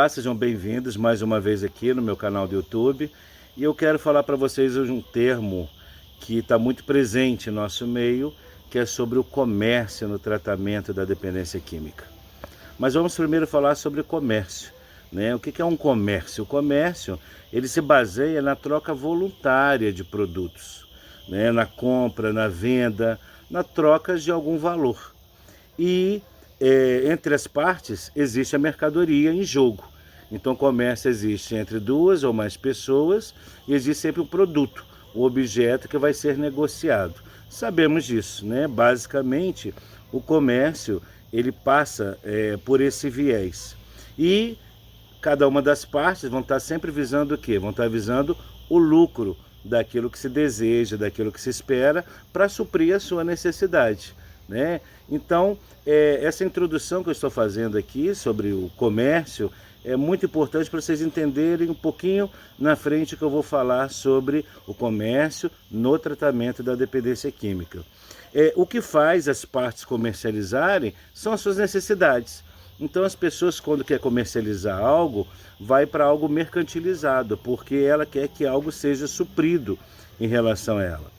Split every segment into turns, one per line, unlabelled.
Olá, sejam bem-vindos mais uma vez aqui no meu canal do YouTube. E eu quero falar para vocês hoje um termo que está muito presente em nosso meio, que é sobre o comércio no tratamento da dependência química. Mas vamos primeiro falar sobre o comércio, né? O que é um comércio? O comércio, ele se baseia na troca voluntária de produtos, né? Na compra, na venda, na troca de algum valor. E entre as partes existe a mercadoria em jogo. Então o comércio existe entre duas ou mais pessoas e existe sempre um produto, o objeto que vai ser negociado. Sabemos disso, né? Basicamente o comércio ele passa por esse viés. E cada uma das partes vão estar sempre visando o quê? Vão estar visando o lucro daquilo que se deseja, daquilo que se espera para suprir a sua necessidade, né? Então, essa introdução que eu estou fazendo aqui sobre o comércio é muito importante para vocês entenderem um pouquinho na frente que eu vou falar sobre o comércio no tratamento da dependência química. O que faz as partes comercializarem são as suas necessidades. Então as pessoas, quando quer comercializar algo, vai para algo mercantilizado, porque ela quer que algo seja suprido em relação a ela.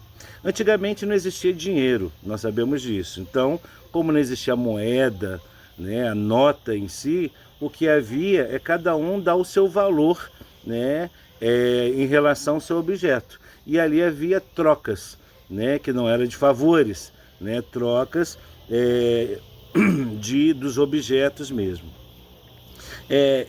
Antigamente não existia dinheiro, nós sabemos disso. Então, como não existia a moeda, né, a nota em si, o que havia é cada um dar o seu valor, né, em relação ao seu objeto. E ali havia trocas, né, que não eram de favores, né, trocas dos objetos mesmo.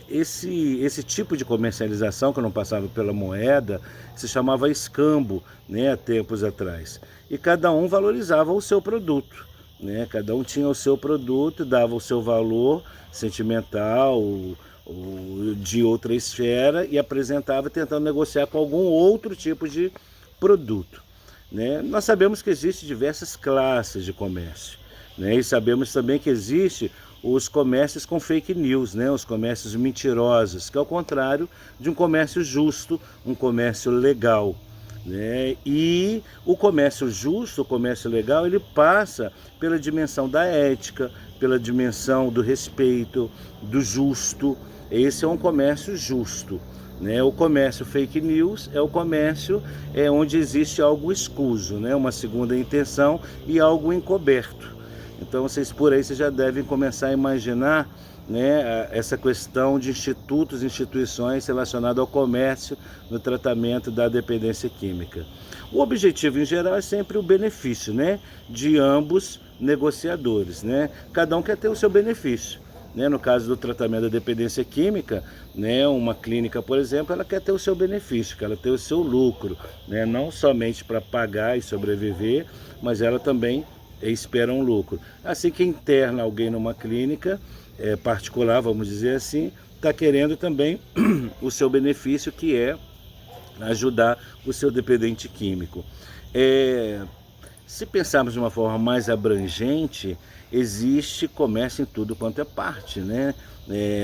Esse tipo de comercialização que não passava pela moeda se chamava escambo, né, há tempos atrás. E cada um valorizava o seu produto, né? Cada um tinha o seu produto, dava o seu valor sentimental ou de outra esfera e apresentava tentando negociar com algum outro tipo de produto, né? Nós sabemos que existem diversas classes de comércio, né? E sabemos também que existe os comércios com fake news, né? Os comércios mentirosos, que é o contrário de um comércio justo, um comércio legal, né? E o comércio justo, o comércio legal, ele passa pela dimensão da ética, pela dimensão do respeito, do justo. Esse é um comércio justo, né? O comércio fake news é o comércio onde existe algo escuso, né? Uma segunda intenção e algo encoberto. Então vocês por aí já devem começar a imaginar, né, essa questão de institutos, instituições relacionadas ao comércio no tratamento da dependência química. O objetivo em geral é sempre o benefício, né, de ambos negociadores, né? Cada um quer ter o seu benefício, né? No caso do tratamento da dependência química, né, uma clínica, por exemplo, ela quer ter o seu benefício, quer ela ter o seu lucro, né? Não somente para pagar e sobreviver, mas ela também espera um lucro. Assim que interna alguém numa clínica particular, vamos dizer assim, está querendo também o seu benefício, que é ajudar o seu dependente químico. Se pensarmos de uma forma mais abrangente, existe comércio em tudo quanto é parte, né?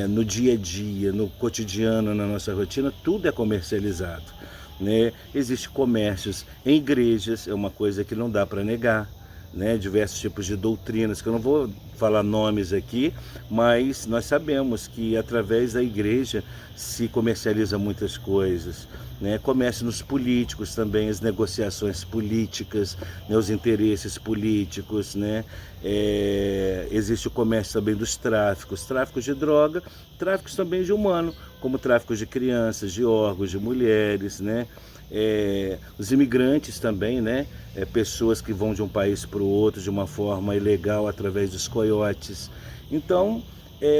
No dia a dia, no cotidiano, na nossa rotina, tudo é comercializado, né? Existe comércios em igrejas, é uma coisa que não dá para negar, né, diversos tipos de doutrinas, que eu não vou falar nomes aqui, mas nós sabemos que através da igreja se comercializa muitas coisas, né? Comércio nos políticos também, as negociações políticas, né, os interesses políticos, né? Existe o comércio também dos tráficos de droga, tráficos também de humano, como tráfico de crianças, de órgãos, de mulheres, né? Os imigrantes também, né? Pessoas que vão de um país para o outro de uma forma ilegal através dos coiotes. Então,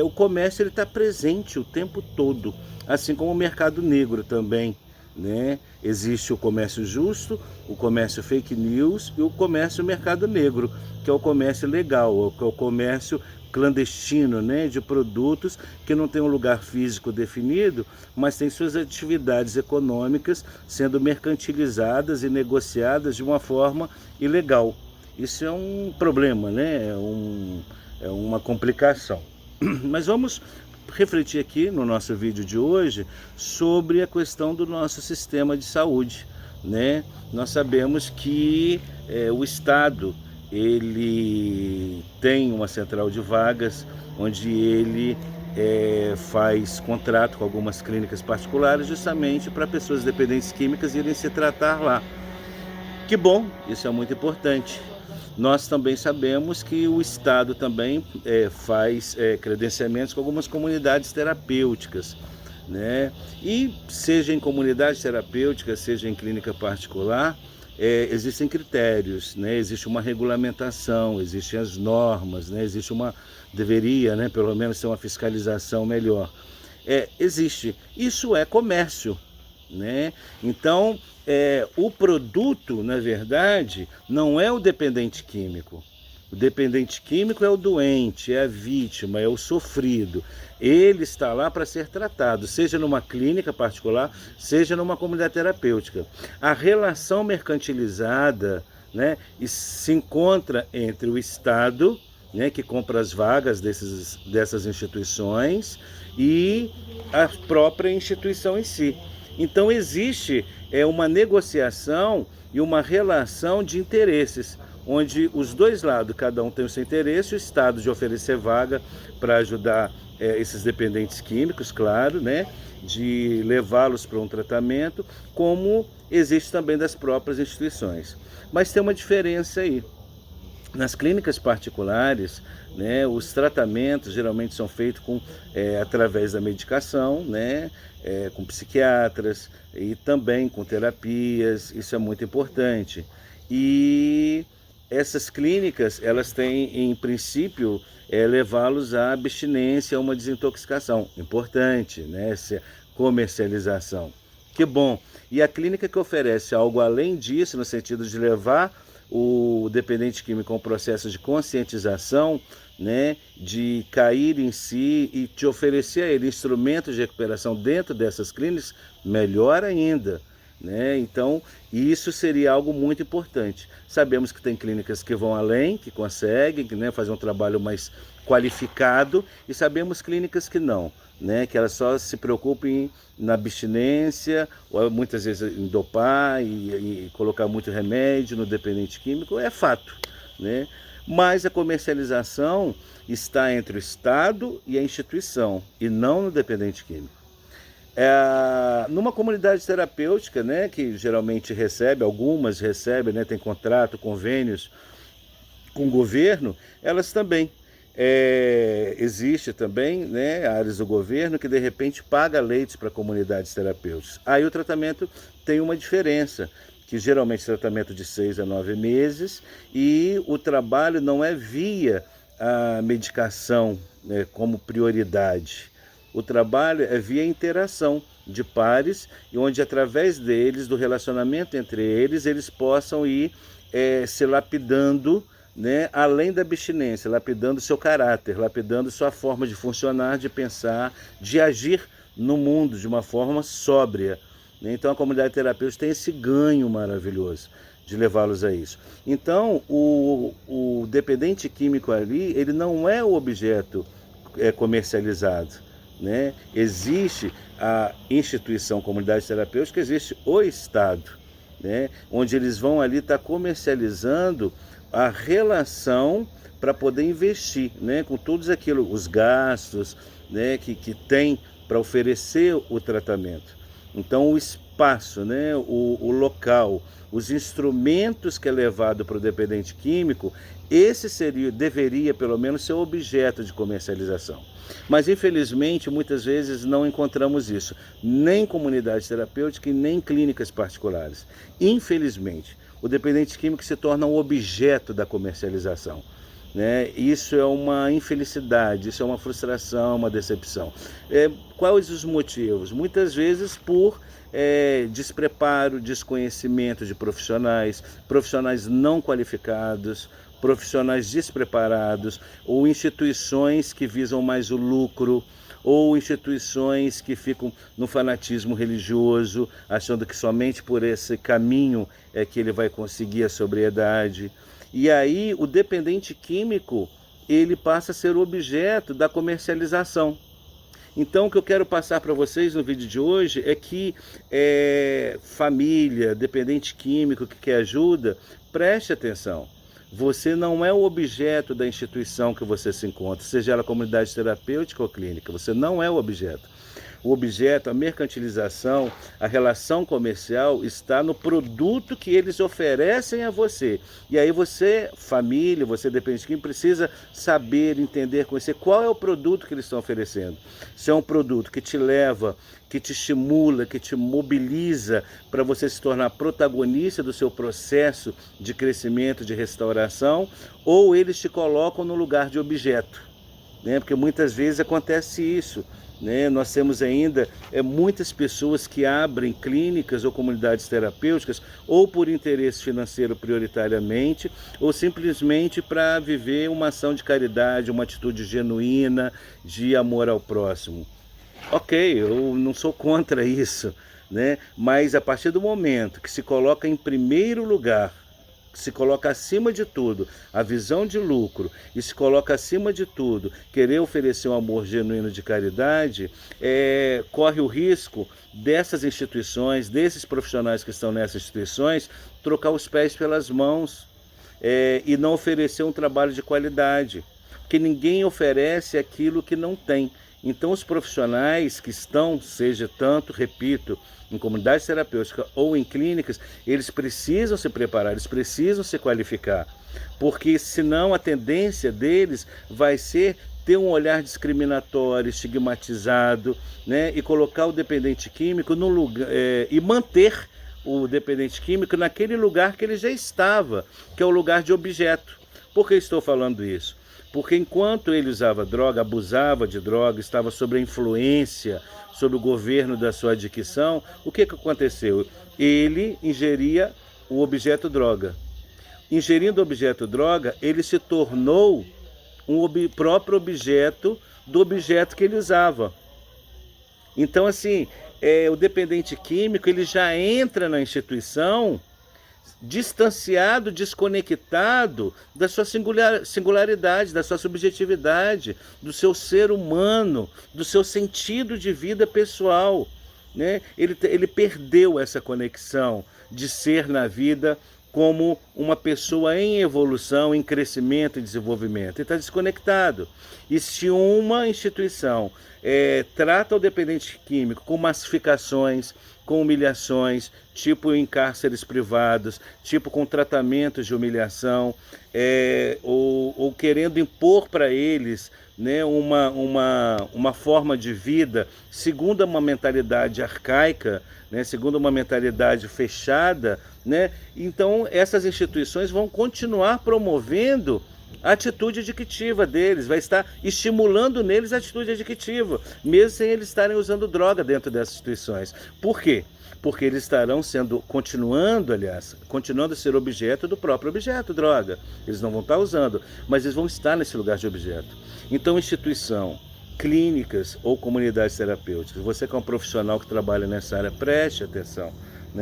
o comércio está presente o tempo todo, assim como o mercado negro também, né? Existe o comércio justo, o comércio fake news e o comércio mercado negro, que é o comércio legal, que é o comércio clandestino, né, de produtos que não tem um lugar físico definido, mas tem suas atividades econômicas sendo mercantilizadas e negociadas de uma forma ilegal. Isso é um problema, né? É uma complicação. Mas vamos refletir aqui no nosso vídeo de hoje sobre a questão do nosso sistema de saúde, né? Nós sabemos que o Estado ele tem uma central de vagas onde ele faz contrato com algumas clínicas particulares justamente para pessoas dependentes químicas irem se tratar lá. Que bom, isso é muito importante. Nós também sabemos que o Estado também faz credenciamentos com algumas comunidades terapêuticas, né? E seja em comunidade terapêutica, seja em clínica particular, existem critérios, né? Existe uma regulamentação, existem as normas, né? Deveria, né, pelo menos ter uma fiscalização melhor. Existe. Isso é comércio, né? Então, o produto, na verdade, não é o dependente químico. O dependente químico é o doente, é a vítima, é o sofrido. Ele está lá para ser tratado, seja numa clínica particular, seja numa comunidade terapêutica. A relação mercantilizada, né, se encontra entre o Estado, né, que compra as vagas dessas instituições, e a própria instituição em si. Então existe uma negociação e uma relação de interesses, onde os dois lados, cada um tem o seu interesse, o Estado de oferecer vaga para ajudar esses dependentes químicos, claro, né, de levá-los para um tratamento, como existe também das próprias instituições. Mas tem uma diferença aí. Nas clínicas particulares, né, os tratamentos geralmente são feitos através da medicação, né, com psiquiatras e também com terapias, isso é muito importante. E essas clínicas, elas têm, em princípio, levá-los à abstinência, a uma desintoxicação. Importante, né, essa comercialização. Que bom! E a clínica que oferece algo além disso, no sentido de levar o dependente químico a um processo de conscientização, né, de cair em si e te oferecer a ele instrumentos de recuperação dentro dessas clínicas, melhor ainda, né? Então, isso seria algo muito importante. Sabemos que tem clínicas que vão além, que conseguem, né, fazer um trabalho mais qualificado, e sabemos clínicas que não, né, que elas só se preocupem na abstinência, ou muitas vezes em dopar e colocar muito remédio no dependente químico, é fato, né? Mas a comercialização está entre o Estado e a instituição, e não no dependente químico. Numa comunidade terapêutica, né, que geralmente recebe, algumas recebem, né, tem contrato, convênios com o governo, elas também. Existe também, né, áreas do governo que de repente paga leitos para comunidades terapêuticas. Aí o tratamento tem uma diferença, que geralmente é tratamento de 6 a 9 meses, e o trabalho não é via a medicação, né, como prioridade. O trabalho é via interação de pares, e onde através deles, do relacionamento entre eles, eles possam ir se lapidando, né, além da abstinência, lapidando seu caráter, lapidando sua forma de funcionar, de pensar, de agir no mundo de uma forma sóbria. Então a comunidade terapêutica tem esse ganho maravilhoso de levá-los a isso. Então o dependente químico ali, ele não é o objeto comercializado, né? Existe a instituição comunidade terapêutica, existe o Estado, né, onde eles vão ali estar comercializando a relação para poder investir, né, com todos aquilo, os gastos, né, que tem para oferecer o tratamento. Então o espaço, né, o local, os instrumentos que é levado para o dependente químico, esse deveria pelo menos ser objeto de comercialização. Mas infelizmente muitas vezes não encontramos isso, nem em comunidade terapêutica e nem em clínicas particulares. Infelizmente, o dependente químico se torna um objeto da comercialização, né? Isso é uma infelicidade, isso é uma frustração, uma decepção. Quais os motivos? Muitas vezes por despreparo, desconhecimento de profissionais não qualificados, profissionais despreparados, ou instituições que visam mais o lucro, ou instituições que ficam no fanatismo religioso, achando que somente por esse caminho é que ele vai conseguir a sobriedade. E aí o dependente químico, ele passa a ser objeto da comercialização. Então o que eu quero passar para vocês no vídeo de hoje é que família, dependente químico que quer ajuda, preste atenção. Você não é o objeto da instituição que você se encontra, seja ela comunidade terapêutica ou clínica, você não é o objeto. O objeto, a mercantilização, a relação comercial está no produto que eles oferecem a você. E aí você, família, você dependente quem precisa saber, entender, conhecer qual é o produto que eles estão oferecendo. Se é um produto que te leva, que te estimula, que te mobiliza para você se tornar protagonista do seu processo de crescimento, de restauração, ou eles te colocam no lugar de objeto, né? Porque muitas vezes acontece isso. Nós temos ainda muitas pessoas que abrem clínicas ou comunidades terapêuticas ou por interesse financeiro prioritariamente ou simplesmente para viver uma ação de caridade, uma atitude genuína de amor ao próximo. Ok, eu não sou contra isso, né? Mas a partir do momento que se coloca em primeiro lugar, se coloca acima de tudo a visão de lucro e se coloca acima de tudo querer oferecer um amor genuíno de caridade, corre o risco dessas instituições, desses profissionais que estão nessas instituições, trocar os pés pelas mãos e não oferecer um trabalho de qualidade, porque ninguém oferece aquilo que não tem. Então os profissionais que estão, seja tanto, repito, em comunidades terapêuticas ou em clínicas, eles precisam se preparar, eles precisam se qualificar, porque senão a tendência deles vai ser ter um olhar discriminatório, estigmatizado, né, e colocar o dependente químico no lugar, e manter o dependente químico naquele lugar que ele já estava, que é o lugar de objeto. Por que estou falando isso? Porque enquanto ele usava droga, abusava de droga, estava sob a influência, sob o governo da sua adicção, o que aconteceu? Ele ingeria o objeto droga. Ingerindo o objeto droga, ele se tornou próprio objeto do objeto que ele usava. Então, assim, o dependente químico, ele já entra na instituição distanciado, desconectado da sua singularidade, da sua subjetividade, do seu ser humano, do seu sentido de vida pessoal, né? Ele perdeu essa conexão de ser na vida como uma pessoa em evolução, em crescimento e desenvolvimento. Ele está desconectado. E se uma instituição trata o dependente químico com massificações, com humilhações, tipo em cárceres privados, tipo com tratamentos de humilhação, ou querendo impor para eles, né, uma forma de vida segundo uma mentalidade arcaica, né, segundo uma mentalidade fechada, né, então essas instituições vão continuar promovendo a atitude adictiva deles, vai estar estimulando neles a atitude adictiva, mesmo sem eles estarem usando droga dentro dessas instituições. Por quê? Porque eles estarão continuando a ser objeto do próprio objeto, droga. Eles não vão estar usando, mas eles vão estar nesse lugar de objeto. Então, instituição, clínicas ou comunidades terapêuticas, você que é um profissional que trabalha nessa área, preste atenção.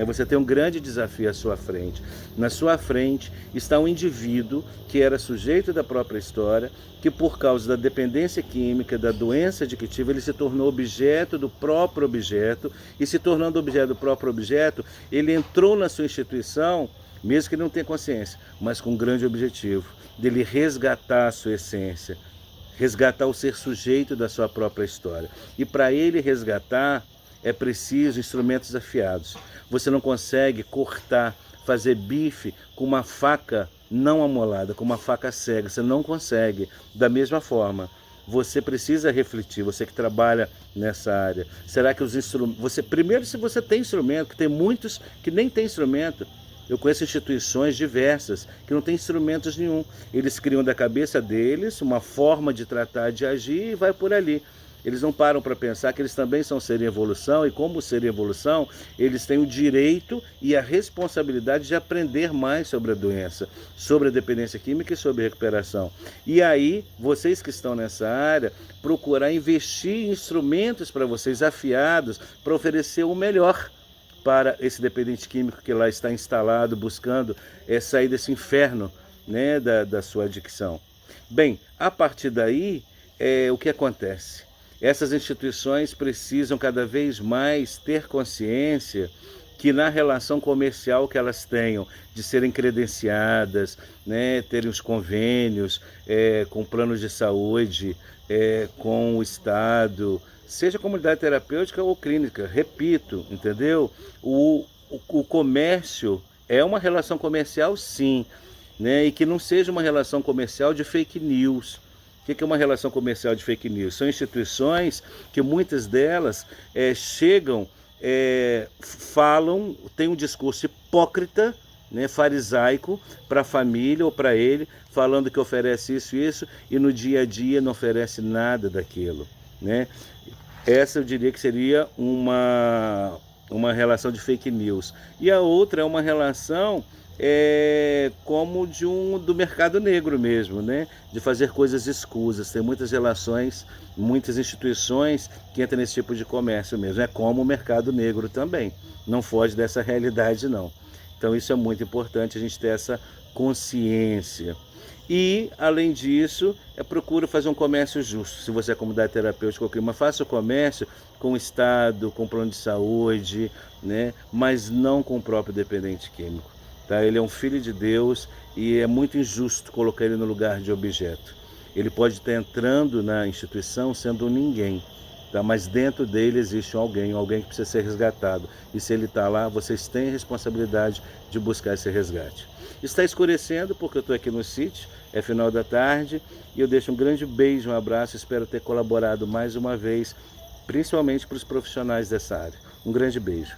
Você tem um grande desafio à sua frente. Na sua frente está um indivíduo que era sujeito da própria história, que por causa da dependência química, da doença adictiva, ele se tornou objeto do próprio objeto, e se tornando objeto do próprio objeto, ele entrou na sua instituição, mesmo que ele não tenha consciência, mas com um grande objetivo, dele resgatar a sua essência, resgatar o ser sujeito da sua própria história. E para ele resgatar, é preciso instrumentos afiados. Você não consegue cortar, fazer bife com uma faca não amolada, com uma faca cega. Você não consegue. Da mesma forma, você precisa refletir, você que trabalha nessa área. Será que os instrumentos... Primeiro, se você tem instrumento, que tem muitos que nem tem instrumento. Eu conheço instituições diversas que não têm instrumentos nenhum. Eles criam da cabeça deles uma forma de tratar, de agir e vai por ali. Eles não param para pensar que eles também são ser em evolução e como ser em evolução, eles têm o direito e a responsabilidade de aprender mais sobre a doença, sobre a dependência química e sobre a recuperação. E aí, vocês que estão nessa área, procurar investir em instrumentos para vocês afiados, para oferecer o melhor para esse dependente químico que lá está instalado, buscando sair desse inferno, né, da sua adicção. Bem, a partir daí, o que acontece? Essas instituições precisam cada vez mais ter consciência que na relação comercial que elas tenham, de serem credenciadas, né, terem os convênios com planos de saúde, com o Estado, seja comunidade terapêutica ou clínica, repito, entendeu? O comércio é uma relação comercial, sim, né? E que não seja uma relação comercial de fake news. O que é uma relação comercial de fake news? São instituições que muitas delas chegam, falam, têm um discurso hipócrita, né, farisaico para a família ou para ele, falando que oferece isso e isso, e no dia a dia não oferece nada daquilo, né? Essa eu diria que seria uma relação de fake news. E a outra é uma relação como do mercado negro mesmo, né? De fazer coisas escusas. Tem muitas relações, muitas instituições que entram nesse tipo de comércio mesmo. É como o mercado negro também. Não foge dessa realidade, não. Então isso é muito importante, a gente ter essa consciência. E, além disso, procura fazer um comércio justo. Se você é comunidade terapêutica ou clima, faça o comércio com o Estado, com o plano de saúde, né? Mas não com o próprio dependente químico. Tá? Ele é um filho de Deus e é muito injusto colocar ele no lugar de objeto. Ele pode estar entrando na instituição sendo um ninguém, tá? Mas dentro dele existe alguém que precisa ser resgatado. E se ele está lá, vocês têm a responsabilidade de buscar esse resgate. Está escurecendo porque eu estou aqui no sítio, é final da tarde, e eu deixo um grande beijo, um abraço, espero ter colaborado mais uma vez, principalmente para os profissionais dessa área. Um grande beijo.